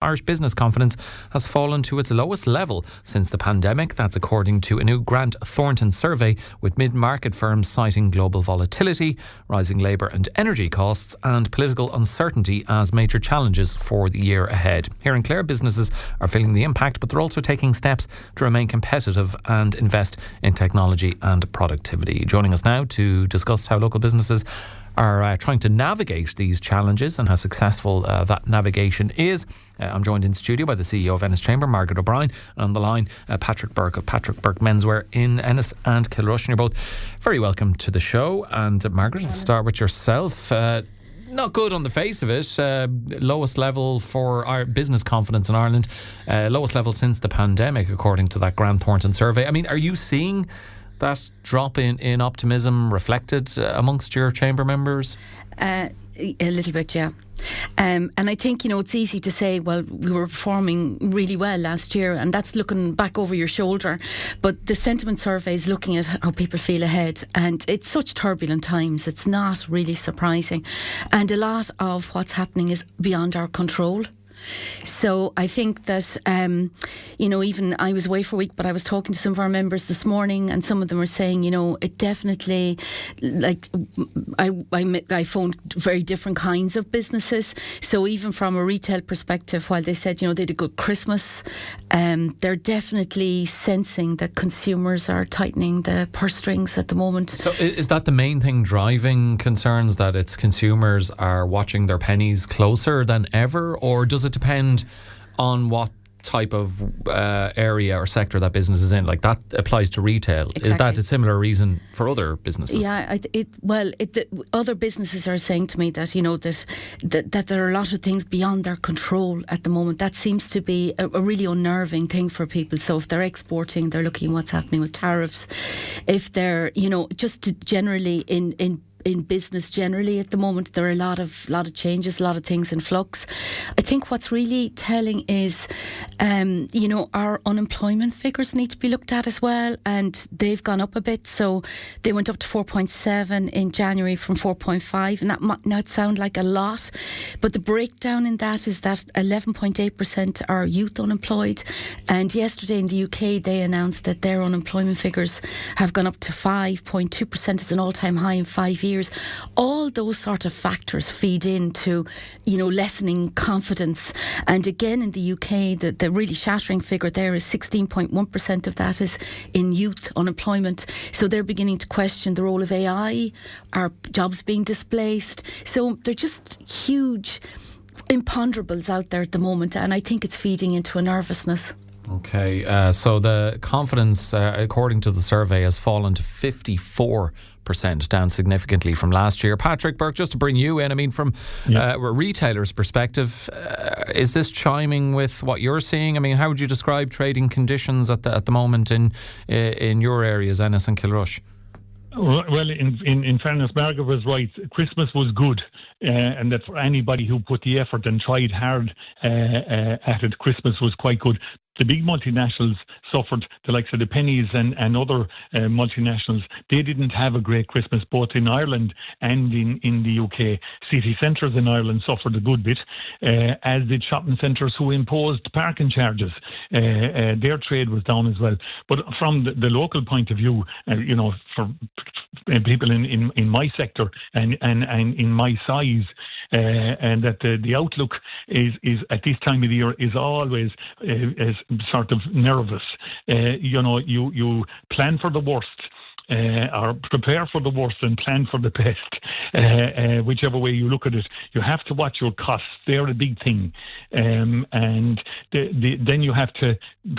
Irish business confidence has fallen to its lowest level since the pandemic. That's according to a new Grant Thornton survey, with mid-market firms citing global volatility, rising labour and energy costs and political uncertainty as major challenges for the year ahead. Here in Clare, businesses are feeling the impact, but they're also taking steps to remain competitive and invest in technology and productivity. Joining us now to discuss how local businesses are trying to navigate these challenges and how successful that navigation is. I'm joined in studio by the CEO of Ennis Chamber, Margaret O'Brien, and on the line, Patrick Burke of Patrick Burke Menswear in Ennis and Kilrush. And you're both very welcome to the show. And Margaret, I'll start with yourself. Not good on the face of it. Lowest level for our business confidence in Ireland. Lowest level since the pandemic, according to that Grant Thornton survey. I mean, are you seeing that drop in optimism reflected amongst your chamber members? A little bit, yeah. And I think, it's easy to say, well, we were performing really well last year, and that's looking back over your shoulder. But the sentiment survey is looking at how people feel ahead, and it's such turbulent times. It's not really surprising. And a lot of what's happening is beyond our control. So I think that, even I was away for a week, but I was talking to some of our members this morning, and some of them were saying, it definitely, I phoned very different kinds of businesses. So even from a retail perspective, while they said, they had a good Christmas, they're definitely sensing that consumers are tightening the purse strings at the moment. So is that the main thing driving concerns, that it's consumers are watching their pennies closer than ever, or does it depend on what type of area or sector that business is in? Like, that applies to retail. Exactly. Is that a similar reason for other businesses? Yeah, other businesses are saying to me that that there are a lot of things beyond their control at the moment. That seems to be a really unnerving thing for people. So if they're exporting, they're looking at what's happening with tariffs. If they're generally in business generally at the moment, there are a lot of changes, a lot of things in flux. I think what's really telling is, our unemployment figures need to be looked at as well, and they've gone up a bit. So they went up to 4.7 in January from 4.5, and that might not sound like a lot, but the breakdown in that is that 11.8% are youth unemployed, and yesterday in the UK they announced that their unemployment figures have gone up to 5.2%. It's an all-time high in 5 years. All those sort of factors feed into, lessening confidence. And again, in the UK, the really shattering figure there is 16.1% of that is in youth unemployment. So they're beginning to question the role of AI, are jobs being displaced? So they're just huge imponderables out there at the moment, and I think it's feeding into a nervousness. Okay, so the confidence, according to the survey, has fallen to 54%, down significantly from last year. Patrick Burke, just to bring you in, I mean, from a retailer's perspective, is this chiming with what you're seeing? I mean, how would you describe trading conditions at the moment in your areas, Ennis and Kilrush? Well, in fairness, Margaret was right. Christmas was good, and that for anybody who put the effort and tried hard at it, Christmas was quite good. The big multinationals suffered, the likes of the pennies and other multinationals. They didn't have a great Christmas, both in Ireland and in the UK. City centres in Ireland suffered a good bit, as did shopping centres who imposed parking charges. Their trade was down as well. But from the local point of view, for people in my sector and in my size, and that the outlook is at this time of the year is always sort of nervous. You plan for the worst, or prepare for the worst and plan for the best. Whichever way you look at it, you have to watch your costs. They're a big thing, and then you have to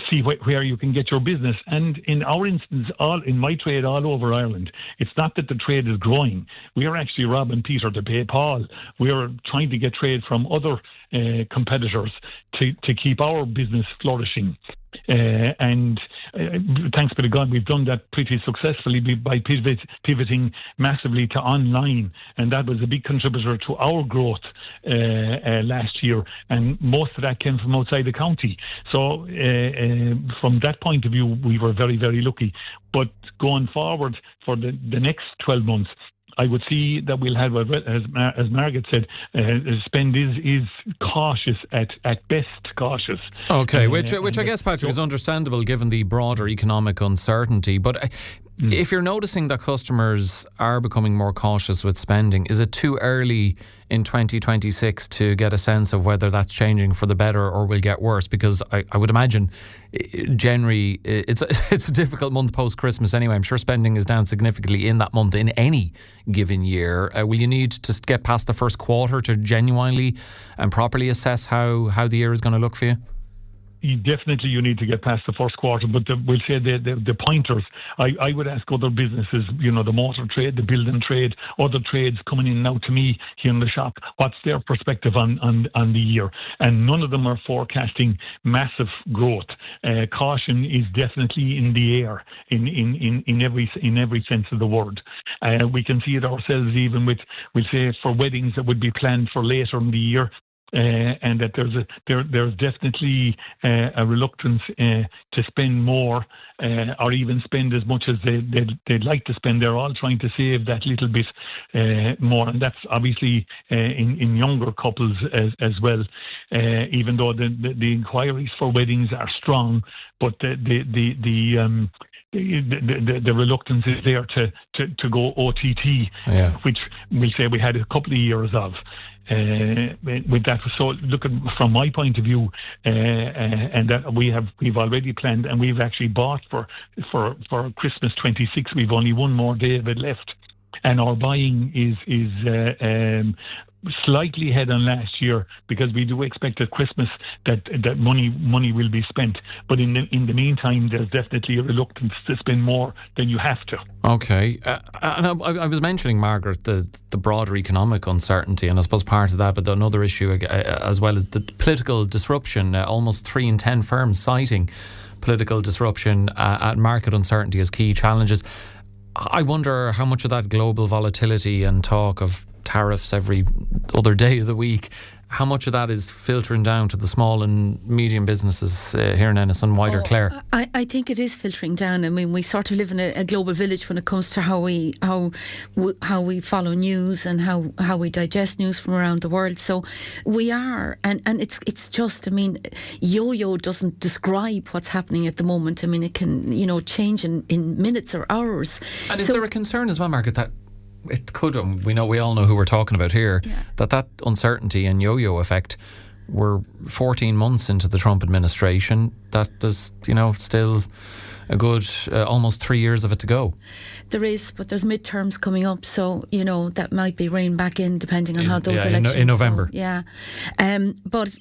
see where you can get your business. And in our instance, in my trade all over Ireland, it's not that the trade is growing. We are actually robbing Peter to pay Paul. We are trying to get trade from other competitors to keep our business flourishing. And thanks be to God, we've done that pretty successfully by pivoting massively to online, and that was a big contributor to our growth last year, and most of that came from outside the county. So from that point of view, we were very, very lucky. But going forward for the next 12 months, I would see that we'll have, as Margaret said, spend is cautious at best cautious. Okay, which I guess, Patrick, is understandable given the broader economic uncertainty. But if you're noticing that customers are becoming more cautious with spending, is it too early in 2026 to get a sense of whether that's changing for the better or will get worse? Because I would imagine January, it's a difficult month post-Christmas anyway. I'm sure spending is down significantly in that month in any given year. Will you need to get past the first quarter to genuinely and properly assess how the year is going to look for you? You need to get past the first quarter, but we'll say the pointers. I would ask other businesses, the motor trade, the building trade, other trades coming in now to me here in the shop, what's their perspective on the year? And none of them are forecasting massive growth. Caution is definitely in the air in every sense of the word. We can see it ourselves even with, we'll say, for weddings that would be planned for later in the year. And that there's definitely a reluctance to spend more or even spend as much as they'd like to spend. They're all trying to save that little bit more, and that's obviously in younger couples as well. Even though the inquiries for weddings are strong, but the reluctance is there to go OTT, which we'll say we had a couple of years of. With that, so look at from my point of view, and that we've already planned, and we've actually bought for Christmas 26. We've only one more day of it left, and our buying is slightly ahead on last year because we do expect at Christmas that money will be spent. But in the meantime, there's definitely a reluctance to spend more than you have to. Okay, and I was mentioning, Margaret, the broader economic uncertainty, and I suppose part of that, but another issue as well is the political disruption. Almost 3 in 10 firms citing political disruption and market uncertainty as key challenges. I wonder how much of that global volatility and talk of tariffs every other day of the week, how much of that is filtering down to the small and medium businesses here in Ennis and wider Clare? I think it is filtering down. I mean, we sort of live in a global village when it comes to how we follow news and how we digest news from around the world. So we are, and it's just, I mean, yo-yo doesn't describe what's happening at the moment. I mean, it can, change in minutes or hours. And is there a concern as well, Margaret, that it could, we all know who we're talking about here, that uncertainty and yo-yo effect, we're 14 months into the Trump administration, that there's, still a good almost 3 years of it to go. There is, but there's midterms coming up, so that might be reined back in depending on how those elections in November. go. Yeah, but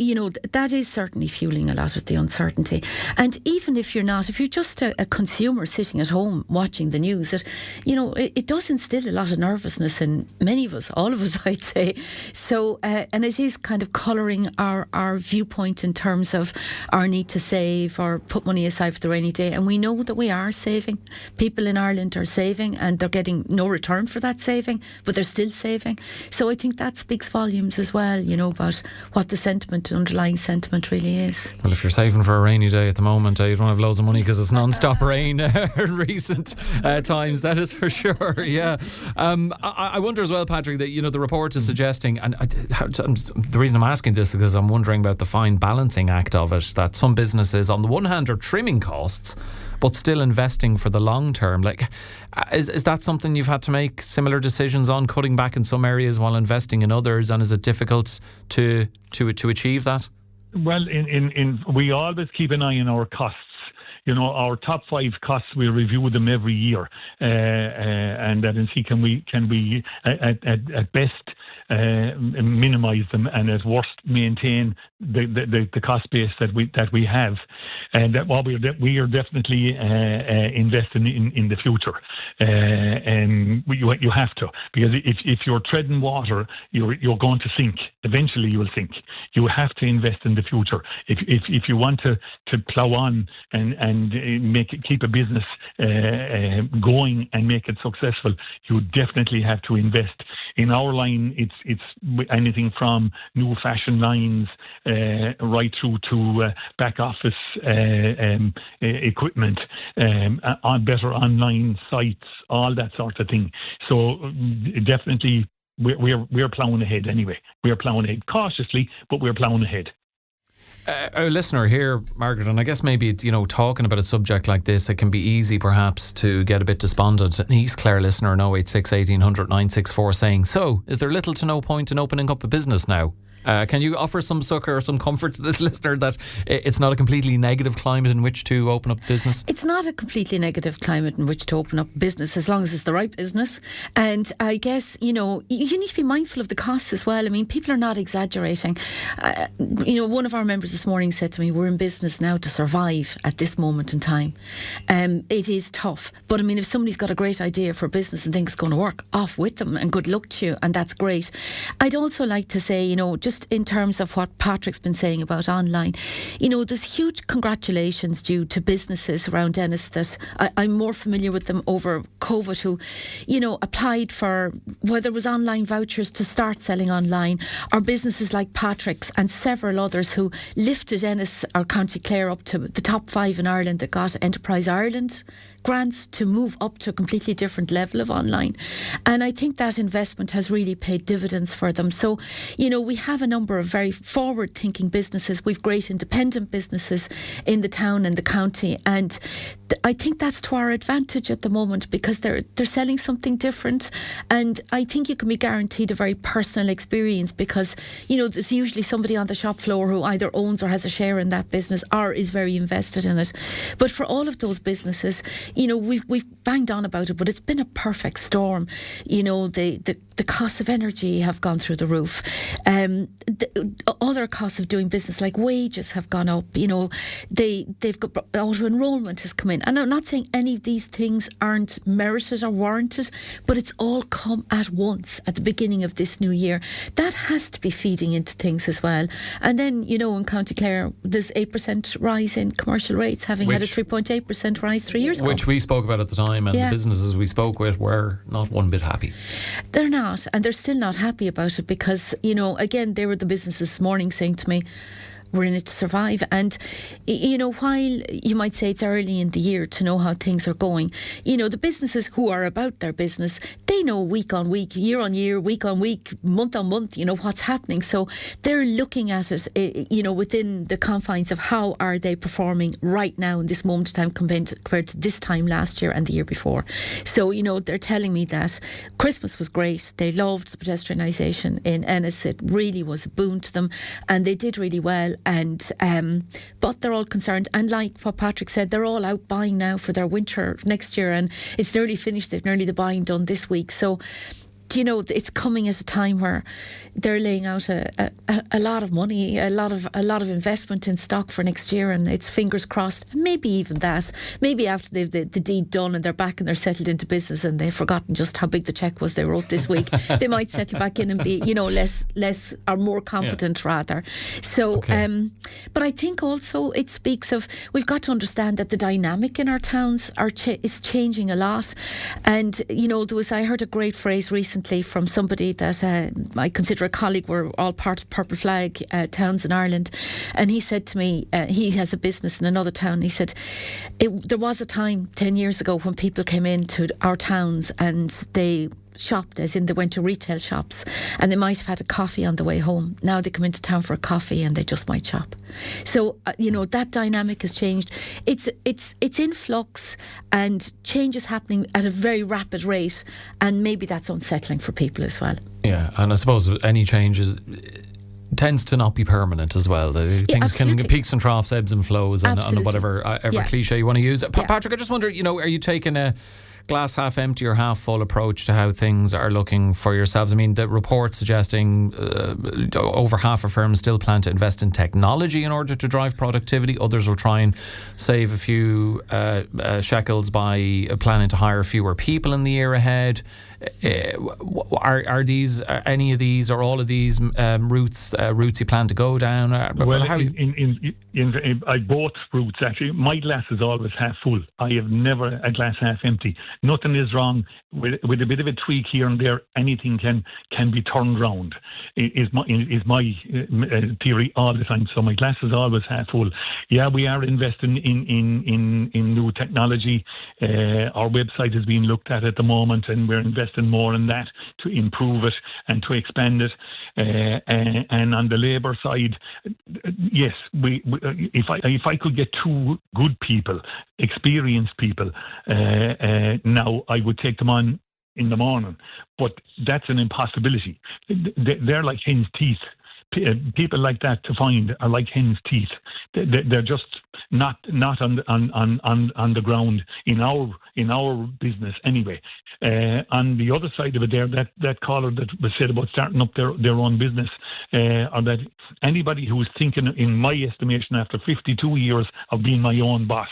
that is certainly fueling a lot of the uncertainty. And even if you're just a consumer sitting at home watching the news, it does instill a lot of nervousness in many of us, all of us, I'd say. So, and it is kind of colouring our viewpoint in terms of our need to save or put money aside for the rainy day. And we know that we are saving. People in Ireland are saving, and they're getting no return for that saving, but they're still saving. So I think that speaks volumes as well, about what the underlying sentiment really is. Well, if you're saving for a rainy day at the moment, you don't have loads of money because it's non-stop rain in recent times, that is for sure, yeah. I wonder as well, Patrick, that, the report is suggesting, and the reason I'm asking this is because I'm wondering about the fine balancing act of it, that some businesses on the one hand are trimming costs but still investing for the long term. Like, is that something you've had to make similar decisions on, cutting back in some areas while investing in others, and is it difficult to achieve that? Well, we always keep an eye on our costs. Our top 5 costs, we review them every year, and see can we at best minimise them, and at worst maintain the cost base that we have, and that while we are definitely investing in the future, and you have to, because if you're treading water, you're going to sink. Eventually, you will sink. You have to invest in the future if you want to plough on and and keep a business going and make it successful, you definitely have to invest. In our line, it's anything from new fashion lines right through to back office equipment, on better online sites, all that sort of thing. So definitely we're ploughing ahead anyway. We're ploughing ahead cautiously, but we're ploughing ahead. A listener here, Margaret, and I guess maybe, talking about a subject like this, it can be easy perhaps to get a bit despondent. An East Clare listener, 086 1800 964, saying, so, is there little to no point in opening up a business now? Can you offer some succour or some comfort to this listener that it's not a completely negative climate in which to open up business? It's not a completely negative climate in which to open up business, as long as it's the right business. And I guess, you need to be mindful of the costs as well. I mean, people are not exaggerating. One of our members this morning said to me, we're in business now to survive at this moment in time. It is tough. But I mean, if somebody's got a great idea for a business and thinks it's going to work, off with them and good luck to you. And that's great. I'd also like to say, just in terms of what Patrick's been saying about online, there's huge congratulations due to businesses around Ennis that I'm more familiar with them over COVID who, applied for, whether it was online vouchers to start selling online, or businesses like Patrick's and several others who lifted Ennis or County Clare up to the top 5 in Ireland that got Enterprise Ireland grants to move up to a completely different level of online. And I think that investment has really paid dividends for them. So, we have a number of very forward-thinking businesses. We've great independent businesses in the town and the county. And I think that's to our advantage at the moment because they're selling something different. And I think you can be guaranteed a very personal experience because, there's usually somebody on the shop floor who either owns or has a share in that business or is very invested in it. But for all of those businesses, we've banged on about it, but it's been a perfect storm. The costs of energy have gone through the roof. The other costs of doing business, like wages, have gone up. They've got auto enrolment has come in. And I'm not saying any of these things aren't merited or warranted, but it's all come at once at the beginning of this new year. That has to be feeding into things as well. And then, in County Clare, there's 8% rise in commercial rates, having had a 3.8% rise 3 years ago. Which we spoke about at the time, and the businesses we spoke with were not one bit happy. They're not, and they're still not happy about it because, again, they were the business this morning saying to me, we're in it to survive. And, while you might say it's early in the year to know how things are going, the businesses who are about their business, they know week on week, year on year, week on week, month on month, what's happening. So they're looking at it, within the confines of how are they performing right now in this moment of time compared to this time last year and the year before. So, they're telling me that Christmas was great. They loved the pedestrianisation in Ennis. It really was a boon to them and they did really well. And but they're all concerned, and like what Patrick said, they're all out buying now for their winter next year, and it's nearly finished. They've nearly the buying done this week, so it's coming at a time where they're laying out a lot of money, a lot of investment in stock for next year, and it's fingers crossed. Maybe even that. Maybe after they've the deed done and they're back and they're settled into business and they've forgotten just how big the cheque was they wrote this week, they might settle back in and be less or more confident rather. So, okay. But I think also it speaks of we've got to understand that the dynamic in our towns is changing a lot, and I heard a great phrase recently from somebody that I consider a colleague. We're all part of Purple Flag towns in Ireland, and he said to me, he has a business in another town. He said there was a time 10 years ago when people came into our towns and they shopped, as in they went to retail shops, and they might have had a coffee on the way home. Now they come into town for a coffee and they just might shop. So that dynamic has changed. It's in flux, and change is happening at a very rapid rate, and maybe that's unsettling for people as well. Yeah, and I suppose any change tends to not be permanent as well. Things can peaks and troughs, ebbs and flows, and whatever cliche you want to use. Patrick, I just wonder, are you taking a glass half empty or half full approach to how things are looking for yourselves? I mean, the report suggesting over half of firms still plan to invest in technology in order to drive productivity. Others will try and save a few shekels by planning to hire fewer people in the year ahead. Are these any of these or all of these routes you plan to go down? Well, I both routes actually. My glass is always half full. I have never a glass half empty. Nothing is wrong with a bit of a tweak here and there. Anything can be turned round. Is my theory all the time. So my glass is always half full. Yeah, we are investing in new technology. Our website is being looked at the moment, and we're investing more in that to improve it and to expand it. And on the labour side, yes, if I could get two good people, experienced people, now I would take them on in the morning, but that's an impossibility. They're like hen's teeth. People like that to find are like hen's teeth. They're just not on the ground in our business anyway. On the other side of it, there that caller that was said about starting up their own business, or that anybody who is thinking, in my estimation, after 52 years of being my own boss.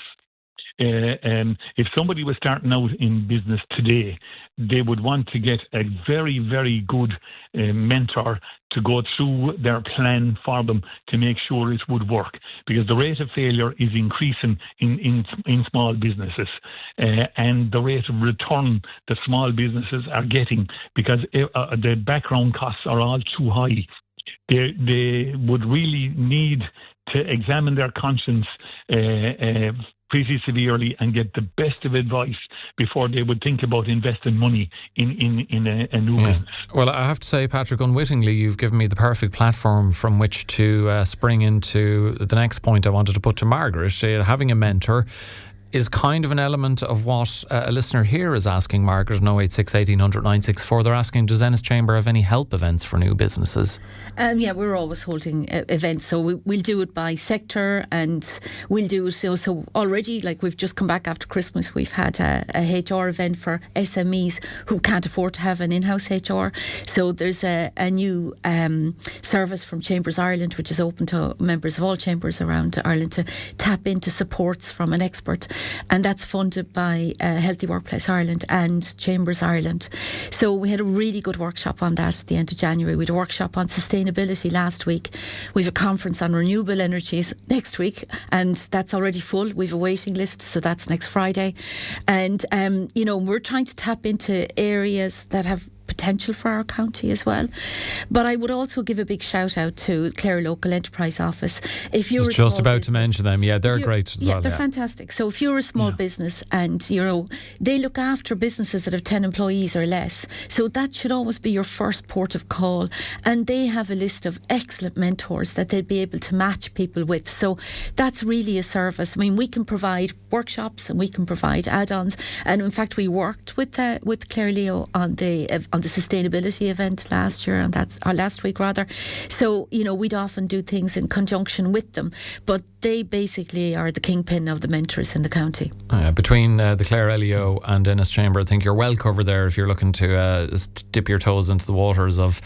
If somebody was starting out in business today, they would want to get a very, very good mentor to go through their plan for them to make sure it would work, because the rate of failure is increasing in small businesses, and the rate of return that small businesses are getting, because the background costs are all too high. They would really need to examine their conscience pretty severely and get the best of advice before they would think about investing money in a new business. Well, I have to say, Patrick, unwittingly, you've given me the perfect platform from which to spring into the next point I wanted to put to Margaret. Having a mentor is kind of an element of what a listener here is asking Margaret on 086 1800 964. They're asking, does Ennis Chamber have any help events for new businesses? Yeah, we're always holding events, so we'll do it by sector, and we'll do it so already, like we've just come back after Christmas, we've had a HR event for SMEs who can't afford to have an in-house HR. So there's a new service from Chambers Ireland, which is open to members of all chambers around Ireland to tap into supports from an expert. And that's funded by Healthy Workplace Ireland and Chambers Ireland. So we had a really good workshop on that at the end of January. We had a workshop on sustainability last week. We have a conference on renewable energies next week, and that's already full. We have a waiting list, so that's next Friday. And, we're trying to tap into areas that have potential for our county as well. But I would also give a big shout out to Clare Local Enterprise Office. If you're just about to mention them, they're great as well. They're fantastic. So if you're a small business and they look after businesses that have 10 employees or less, so that should always be your first port of call. And they have a list of excellent mentors that they'll be able to match people with. So that's really a service. I mean, we can provide workshops and we can provide add-ons. And in fact, we worked with Clare Leo on the sustainability event last week rather. So, we'd often do things in conjunction with them, but they basically are the kingpin of the mentors in the county. Between the Clare LEO and Ennis Chamber, I think you're well covered there if you're looking to dip your toes into the waters of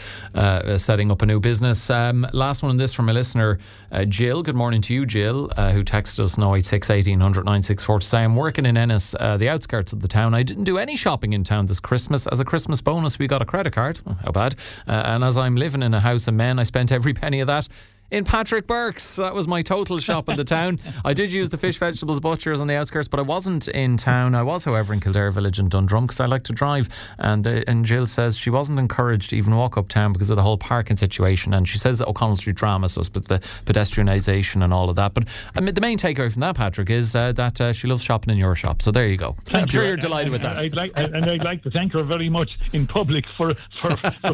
setting up a new business. Last one on this from a listener, Jill. Good morning to you, Jill, who texted us 086 1800 964 to say, I'm working in Ennis, the outskirts of the town. I didn't do any shopping in town this Christmas. As a Christmas bonus, we got a credit card. How bad. And as I'm living in a house of men, I spent every penny of that in Patrick Burke's. That was my total shop in the town. I did use the fish, vegetables, butchers on the outskirts, but I wasn't in town. I was, however, in Kildare Village in Dundrum because I like to drive. And Jill says she wasn't encouraged to even walk uptown because of the whole parking situation. And she says that O'Connell Street drama, so but the pedestrianisation and all of that. But the main takeaway from that, Patrick, is that she loves shopping in your shop. So there you go. I'm sure you're delighted with that. I'd like to thank her very much in public for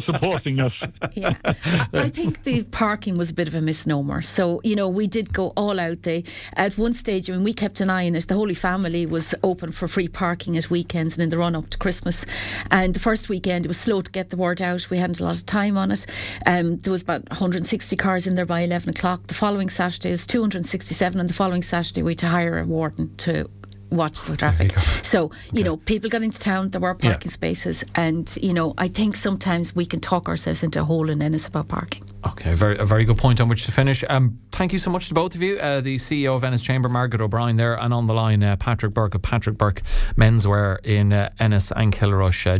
supporting us. Yeah, I think the parking was a bit of a misnomer. So, we did go all out. At one stage, we kept an eye on it. The Holy Family was open for free parking at weekends and in the run-up to Christmas. And the first weekend, it was slow to get the word out. We hadn't a lot of time on it. There was about 160 cars in there by 11 o'clock. The following Saturday, it was 267. And the following Saturday, we had to hire a warden to watch the traffic. So, people got into town, there were parking spaces, and, I think sometimes we can talk ourselves into a hole in Ennis about parking. Okay, a very good point on which to finish. Thank you so much to both of you. The CEO of Ennis Chamber, Margaret O'Brien there, and on the line, Patrick Burke of Patrick Burke Menswear in Ennis and Kilrush.